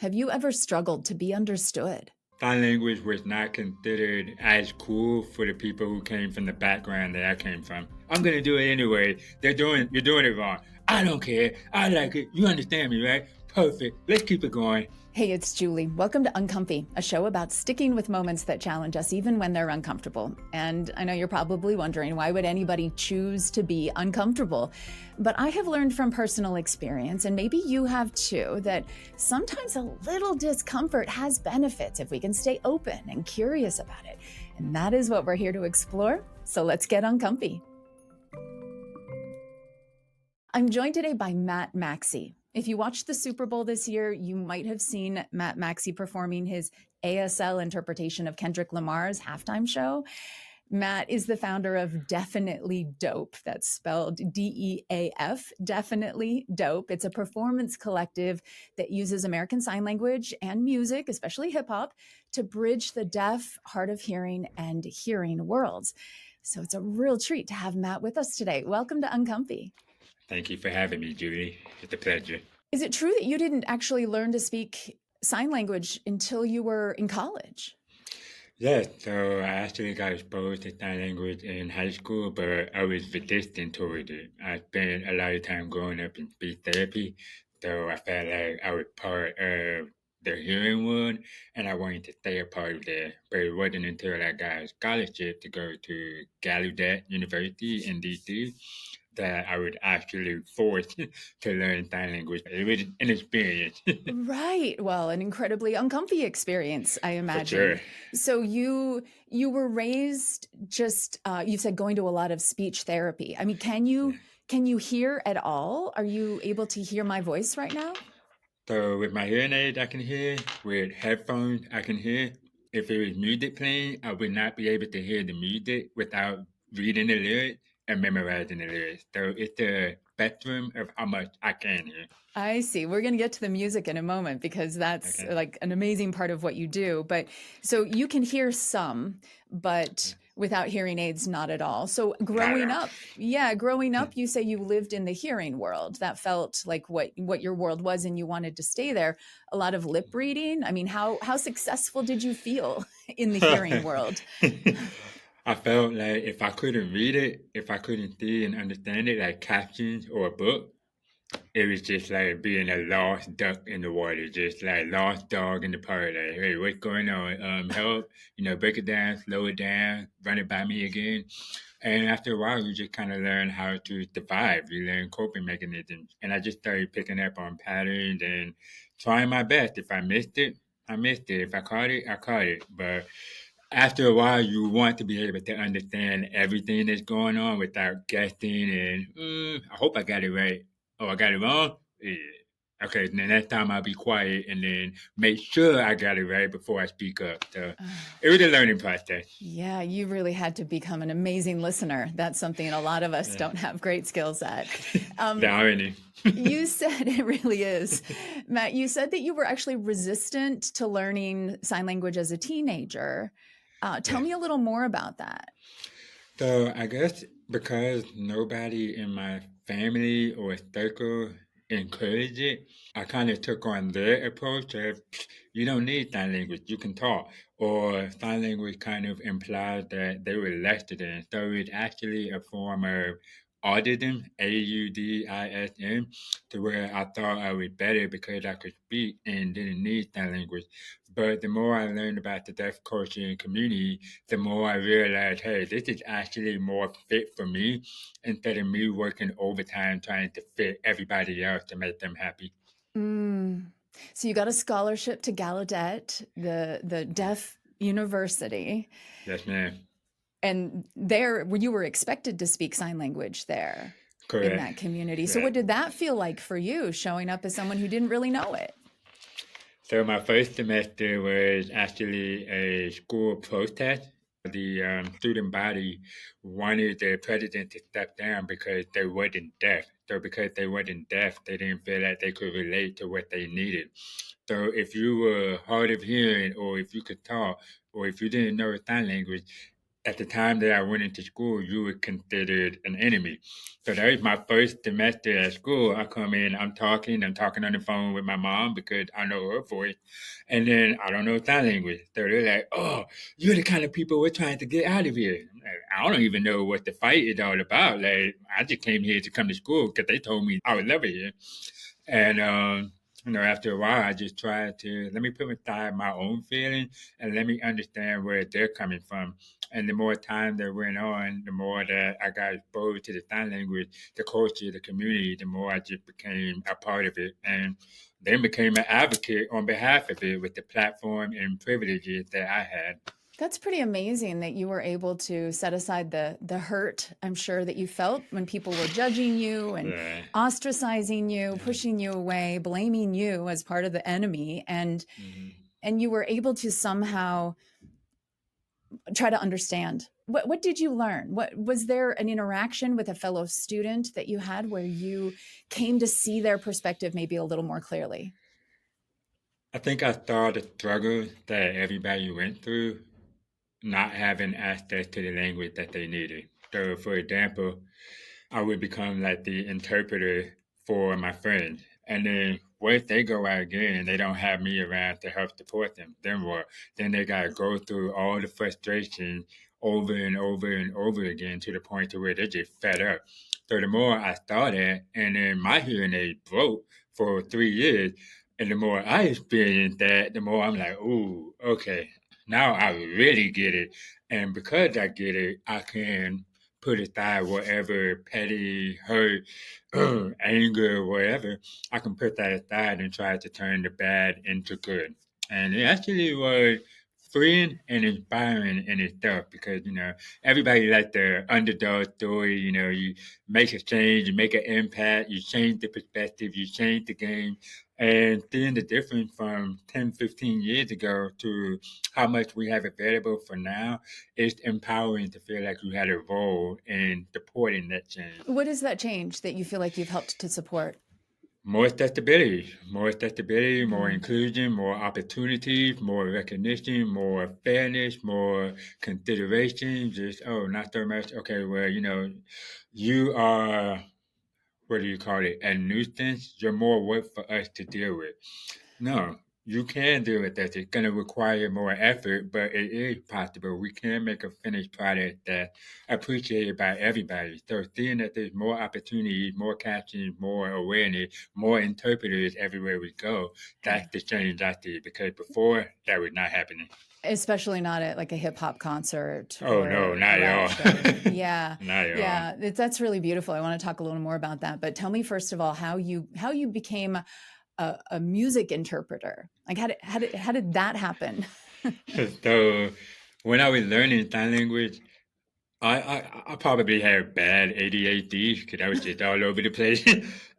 Have you ever struggled to be understood? Sign language was not considered as cool for the people who came from the background that I came from. I'm gonna do it anyway. You're doing it wrong. I don't care. I like it. You understand me, right? Perfect. Let's keep it going. Hey, it's Julie. Welcome to Uncomfy, a show about sticking with moments that challenge us even when they're uncomfortable. And I know you're probably wondering, why would anybody choose to be uncomfortable? But I have learned from personal experience, and maybe you have too, that sometimes a little discomfort has benefits if we can stay open and curious about it. And that is what we're here to explore. So let's get uncomfy. I'm joined today by Maxey. If you watched the Super Bowl this year, you might have seen Maxey performing his ASL interpretation of Kendrick Lamar's halftime show. Matt is the founder of Definitely Dope. That's spelled DEAF, Definitely Dope. It's a performance collective that uses American Sign Language and music, especially hip hop, to bridge the deaf, hard of hearing, and hearing worlds. So it's a real treat to have Matt with us today. Welcome to Uncomfy. Thank you for having me, Julie. It's a pleasure. Is it true that you didn't actually learn to speak sign language until you were in college? Yes, so I actually got exposed to sign language in high school, but I was resistant toward it. I spent a lot of time growing up in speech therapy, so I felt like I was part of the hearing world, and I wanted to stay a part of that. But it wasn't until I got a scholarship to go to Gallaudet University in DC that I was actually forced to learn sign language. It was an experience, Right. Well, an incredibly uncomfy experience, I for imagine. sure. So you were raised just you said going to a lot of speech therapy. I mean, can you hear at all? Are you able to hear my voice right now? So with my hearing aids, I can hear. With headphones, I can hear. If it was music playing, I would not be able to hear the music without reading the lyrics and memorizing the lyrics. So it's the spectrum of how much I can hear. I see. We're going to get to the music in a moment because that's Okay. like an amazing part of what you do. But so you can hear some, but without hearing aids, not at all. So Not growing at up, yeah, growing all. up, you say you lived in the hearing world. That felt like what your world was, and you wanted to stay there. A lot of lip reading. I mean, how successful did you feel in the hearing world? I felt like if I couldn't read it, if I couldn't see and understand it, like captions or a book, it was just like being a lost duck in the water, just like lost dog in the park. Like, hey, what's going on? Help! Break it down, slow it down, run it by me again. And after a while, you just kind of learn how to survive. You learn coping mechanisms, and I just started picking up on patterns and trying my best. If I missed it, I missed it. If I caught it, I caught it. But after a while, you want to be able to understand everything that's going on without guessing and I hope I got it right. Oh, I got it wrong? Yeah. Okay, then next time I'll be quiet and then make sure I got it right before I speak up. So it was a learning process. Yeah, you really had to become an amazing listener. That's something a lot of us Yeah. don't have great skills at. The irony. You said it really is. Matt, you said that you were actually resistant to learning sign language as a teenager. Tell Yes. me a little more about that. So I guess because nobody in my family or circle encouraged it, I kind of took on their approach of you don't need sign language, you can talk. Or sign language kind of implies that they were less than. So it's actually a form of autism, AUDISM, to where I thought I was better because I could speak and didn't need sign language. But the more I learned about the deaf culture and community, the more I realized, hey, this is actually more fit for me instead of me working overtime trying to fit everybody else to make them happy. Mm. So you got a scholarship to Gallaudet, the deaf university, Yes, ma'am. and there you were expected to speak sign language there in Correct. that community. So Yeah. what did that feel like for you, showing up as someone who didn't really know it? So my first semester was actually a school protest. The student body wanted the president to step down because they wasn't deaf. So because they wasn't deaf, they didn't feel like they could relate to what they needed. So if you were hard of hearing, or if you could talk, or if you didn't know sign language, at the time that I went into school, you were considered an enemy. So that was my first semester at school. I come in, I'm talking on the phone with my mom because I know her voice. And then I don't know sign language. So they're like, oh, you're the kind of people we're trying to get out of here. I'm like, I don't even know what the fight is all about. Like, I just came here to come to school because they told me I would love it here. And after a while, I just tried to let me put aside my own feelings and let me understand where they're coming from. And the more time that went on, the more that I got exposed to the sign language, the culture, the community, the more I just became a part of it. And then became an advocate on behalf of it with the platform and privileges that I had. That's pretty amazing that you were able to set aside the hurt, I'm sure, that you felt when people were judging you and Yeah. ostracizing you, pushing you away, blaming you as part of the enemy, and you were able to somehow try to understand. What did you learn? What was there an interaction with a fellow student that you had where you came to see their perspective maybe a little more clearly? I think I saw the struggle that everybody went through not having access to the language that they needed. So, for example, I would become like the interpreter for my friends. And then once they go out again and they don't have me around to help support them, then what? Then they got to go through all the frustration over and over and over again to the point to where they're just fed up. So the more I started, and then my hearing aid broke for 3 years, and the more I experienced that, the more I'm like, ooh, okay, now I really get it. And because I get it, I can put aside whatever petty hurt, anger, whatever. I can put that aside and try to turn the bad into good. And it actually was freeing and inspiring in itself because, everybody likes the underdog story. You make a change, you make an impact, you change the perspective, you change the game. And seeing the difference from 10, 15 years ago to how much we have available for now, it's empowering to feel like you had a role in supporting that change. What is that change that you feel like you've helped to support? More accessibility, more inclusion, more opportunities, more recognition, more fairness, more consideration. Just, oh, not so much. Okay, well, you are, what do you call it? A nuisance. You're more work for us to deal with. No, you can deal with that. It's going to require more effort, but it is possible. We can make a finished product that's appreciated by everybody. So seeing that there's more opportunities, more captions, more awareness, more interpreters everywhere we go, that's the change I see. Because before, that was not happening. Especially not at like a hip hop concert Oh, no, or not a rap at all. show. Yeah. Not at all. Yeah. That's really beautiful. I want to talk a little more about that. But tell me first of all how you became a music interpreter. Like how did that happen? So when I was learning sign language, I probably had bad ADHD because I was just all over the place,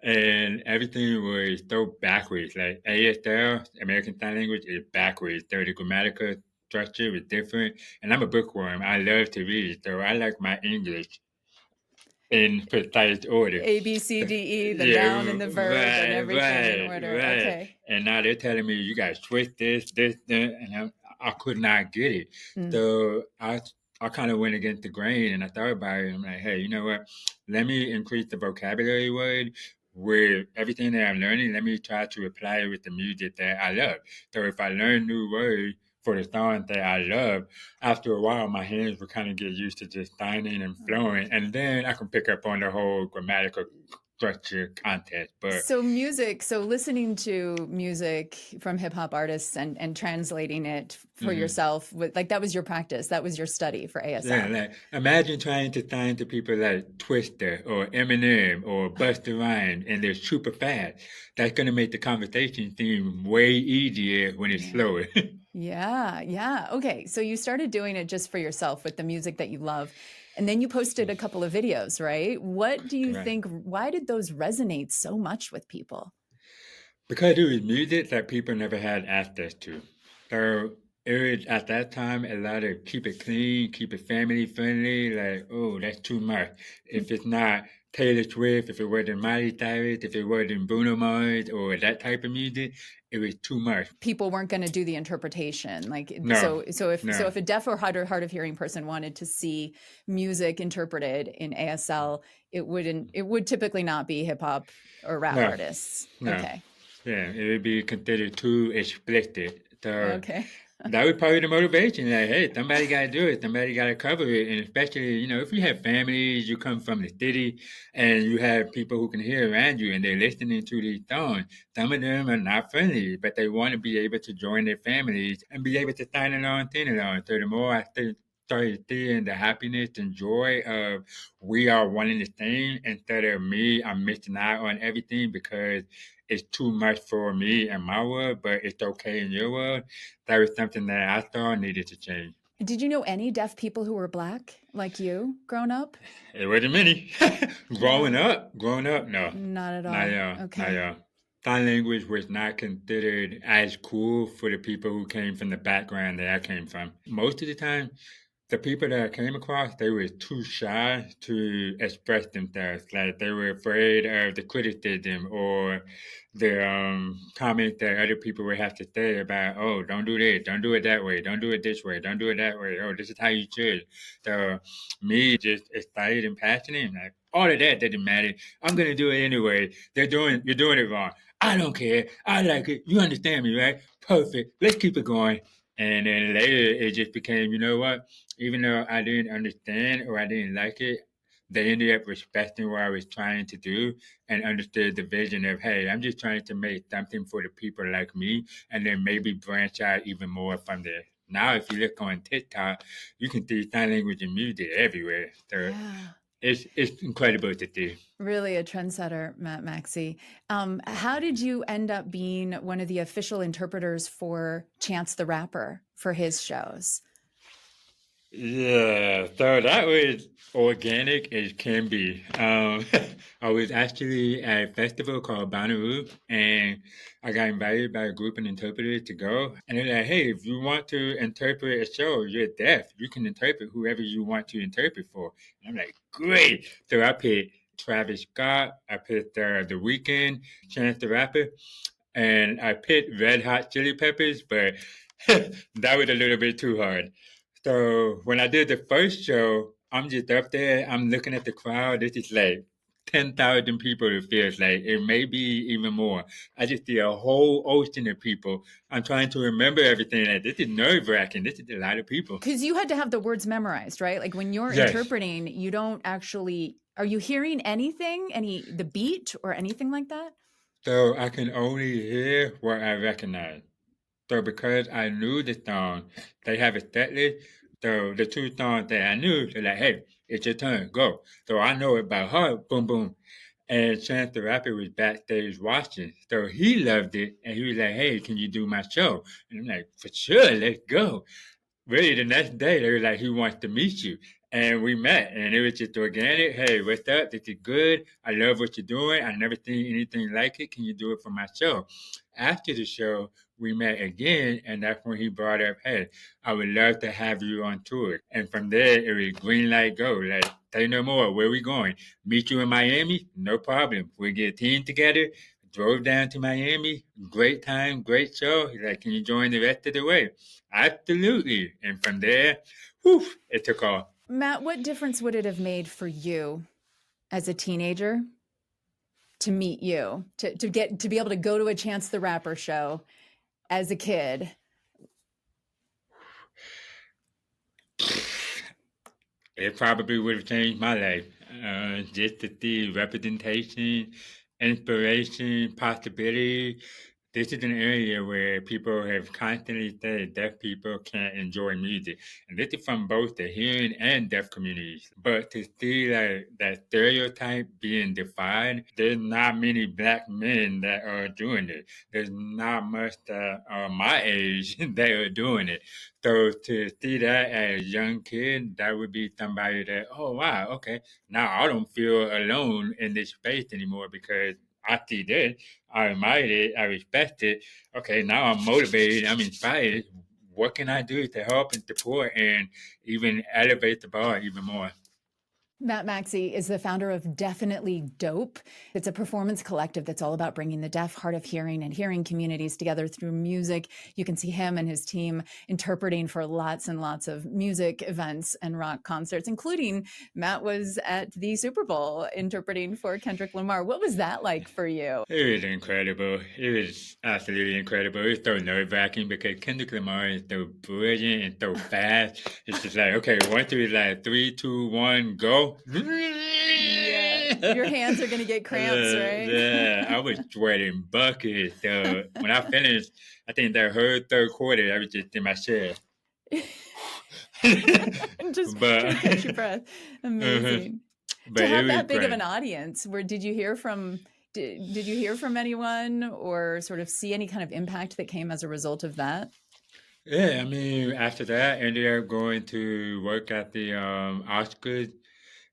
and everything was so backwards. Like ASL, American Sign Language, is backwards. So the grammatical structure was different, and I'm a bookworm. I love to read, so I like my English in precise order. A, B, C, D, E, the Yeah, noun and the verb and everything in order. right. Okay. And now they're telling me you got to switch this, that, and I could not get it. Mm. So I kind of went against the grain, and I thought about it. I'm like, hey, you know what? Let me increase the vocabulary word with everything that I'm learning. Let me try to apply it with the music that I love. So if I learn new words for the songs that I love, after a while, my hands would kind of get used to just signing and flowing, and then I can pick up on the whole grammatical structure context. But so listening to music from hip hop artists and translating it for yourself, like that was your practice, that was your study for ASL. Yeah, like imagine trying to sign to people like Twister or Eminem or Busta Rhymes, and they're super fast. That's gonna make the conversation seem way easier when it's slower. Yeah. Okay. So you started doing it just for yourself with the music that you love. And then you posted a couple of videos, right? What do you Right. think, why did those resonate so much with people? Because it was music that people never had access to. So It was at that time a lot of keep it clean, keep it family friendly. Like, oh, that's too much. If it's not Taylor Swift, if it wasn't Miley Cyrus, if it wasn't Bruno Mars or that type of music, it was too much. People weren't going to do the interpretation. Like, No, so no, if a deaf or hard of hearing person wanted to see music interpreted in ASL, it would typically not be hip hop or rap no, artists. no. Okay. Yeah, it would be considered too explicit. So Okay. that was probably the motivation. Like, hey, somebody got to do it. Somebody got to cover it. And especially, if you have families, you come from the city, and you have people who can hear around you, and they're listening to these songs. Some of them are not friendly, but they want to be able to join their families and be able to sign along, sing along. So the more started seeing the happiness and joy of we are one and the same instead of me, I'm missing out on everything because it's too much for me and my world, but it's okay in your world. That was something that I thought needed to change. Did you know any deaf people who were Black like you growing up? It wasn't many. growing up, no, Not at not all. y'all, not Okay. y'all. Sign language was not considered as cool for the people who came from the background that I came from. Most of the time, the people that I came across, they were too shy to express themselves. Like they were afraid of the criticism or the comments that other people would have to say about, oh, don't do this, don't do it that way, don't do it this way, don't do it that way. Oh, this is how you should. So me just excited and passionate, and like all of that doesn't matter. I'm gonna do it anyway. You're doing it wrong. I don't care. I like it. You understand me, right? Perfect. Let's keep it going. And then later it just became, you know what? Even though I didn't understand or I didn't like it, they ended up respecting what I was trying to do and understood the vision of, hey, I'm just trying to make something for the people like me, and then maybe branch out even more from there. Now, if you look on TikTok, you can see sign language and music everywhere. So Yeah. it's incredible to see. Really a trendsetter, Matt Maxey. How did you end up being one of the official interpreters for Chance the Rapper for his shows? Yeah, so that was organic as can be. I was actually at a festival called Bonnaroo, and I got invited by a group of interpreters to go. And they're like, hey, if you want to interpret a show, you're deaf. You can interpret whoever you want to interpret for. And I'm like, great. So I picked Travis Scott, I picked The Weeknd, Chance the Rapper, and I picked Red Hot Chili Peppers, but that was a little bit too hard. So when I did the first show, I'm just up there, I'm looking at the crowd. This is like 10,000 people, it feels like. It may be even more. I just see a whole ocean of people. I'm trying to remember everything. Like, this is nerve wracking. This is a lot of people. Because you had to have the words memorized, right? Like when you're Yes. interpreting, you don't actually, are you hearing anything, the beat or anything like that? So I can only hear what I recognize. So because I knew the song, they have a set list. So the two songs that I knew, they're like, hey, it's your turn, go. So I know it by heart, boom, boom. And Chance the Rapper was backstage watching. So he loved it. And he was like, hey, can you do my show? And I'm like, for sure, let's go. Really, the next day, they were like, he wants to meet you. And we met, and it was just organic. Hey, what's up? This is good. I love what you're doing. I never seen anything like it. Can you do it for my show? After the show, we met again, and that's when he brought up, hey, I would love to have you on tour. And from there, it was green light go. Like, say no more. Where we going? Meet you in Miami? No problem. We get a team together. Drove down to Miami. Great time, great show. He's like, can you join the rest of the way? Absolutely. And from there, whew, it took off. Matt, what difference would it have made for you as a teenager to meet you, to be able to go to a Chance the Rapper show as a kid? It probably would have changed my life. Just to see representation, inspiration, possibility. This is an area where people have constantly said deaf people can't enjoy music. And this is from both the hearing and deaf communities. But to see that stereotype being defied, there's not many black men that are doing it. There's not much that are my age that are doing it. So to see that as a young kid, that would be somebody that, oh wow, okay, now I don't feel alone in this space anymore because I see this, I admire it, I respect it. Okay, now I'm motivated, I'm inspired. what can I do to help and support and even elevate the bar even more? Matt Maxey is the founder of Definitely Dope. It's a performance collective that's all about bringing the deaf, hard of hearing, and hearing communities together through music. You can see him and his team interpreting for lots and lots of music events and rock concerts, including Matt was at the Super Bowl interpreting for Kendrick Lamar. What was that like for you? It was incredible. It was absolutely incredible. It was so nerve-wracking because Kendrick Lamar is so brilliant and so fast. It's just like, okay, 1, 2, like 3, 2, 1, go. Yeah, your hands are gonna get cramps, right? Yeah, I was sweating buckets. So when I finished, I think that whole third quarter, I was just in my chair. Just But trying to catch your breath. Amazing. but To it have was that big of great. an audience, did you hear from did you hear from anyone or sort of see any kind of impact that came as a result of that? Yeah, I mean, after that, I ended up going to work at the Oscars,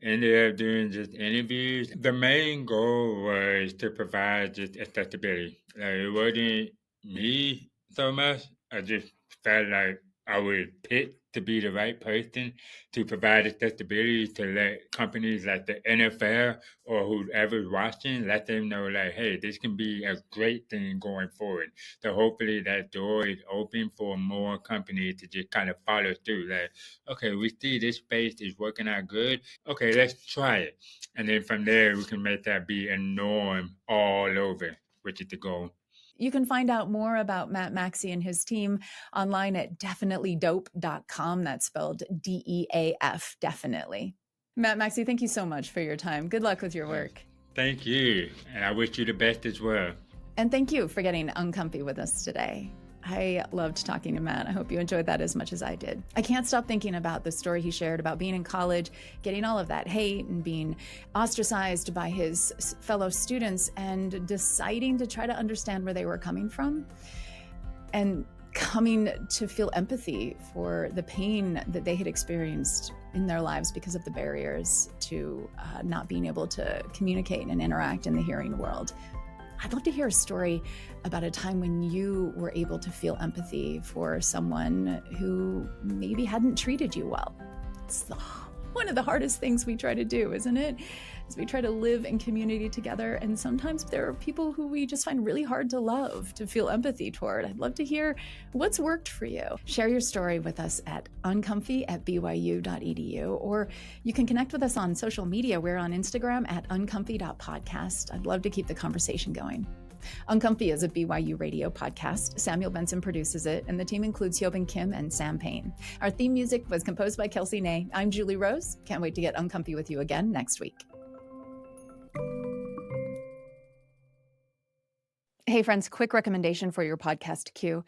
ended up doing just interviews. The main goal was to provide just accessibility. Like, it wasn't me so much. I just felt like I was picked to be the right person to provide accessibility to let companies like the NFL or whoever's watching, let them know like, hey, this can be a great thing going forward. So hopefully that door is open for more companies to just kind of follow through. Like, okay, we see this space is working out good. Okay, let's try it. And then from there, we can make that be a norm all over, which is the goal. You can find out more about Matt Maxey and his team online at definitelydope.com. That's spelled DEAF, definitely. Matt Maxey, thank you so much for your time. Good luck with your work. Thank you. And I wish you the best as well. And thank you for getting uncomfy with us today. I loved talking to Matt. I hope you enjoyed that as much as I did. I can't stop thinking about the story he shared about being in college, getting all of that hate and being ostracized by his fellow students and deciding to try to understand where they were coming from and coming to feel empathy for the pain that they had experienced in their lives because of the barriers to not being able to communicate and interact in the hearing world. I'd love to hear a story about a time when you were able to feel empathy for someone who maybe hadn't treated you well. It's one of the hardest things we try to do, isn't it? As we try to live in community together, and sometimes there are people who we just find really hard to love, to feel empathy toward. I'd love to hear what's worked for you. Share your story with us at uncomfy@byu.edu, or you can connect with us on social media. We're on Instagram at uncomfy.podcast. I'd love to keep the conversation going. Uncomfy is a BYU radio podcast. Samuel Benson produces it, and the team includes Hyobin Kim and Sam Payne. Our theme music was composed by Kelsey Ney. I'm Julie Rose. Can't wait to get uncomfy with you again next week. Hey, friends, quick recommendation for your podcast queue.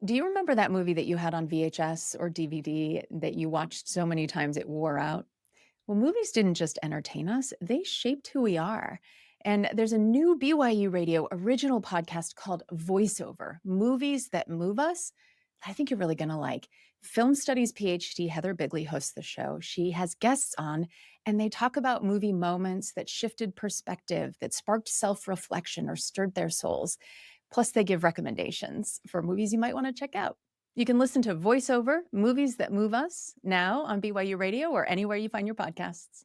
Do you remember that movie that you had on VHS or DVD that you watched so many times it wore out? Well, movies didn't just entertain us, they shaped who we are. And there's a new BYU Radio original podcast called Voiceover, Movies That Move Us. I think you're really going to like. Film Studies PhD Heather Bigley hosts the show. She has guests on, and they talk about movie moments that shifted perspective, that sparked self-reflection or stirred their souls. Plus, they give recommendations for movies you might want to check out. You can listen to Voiceover, Movies That Move Us, now on BYU Radio or anywhere you find your podcasts.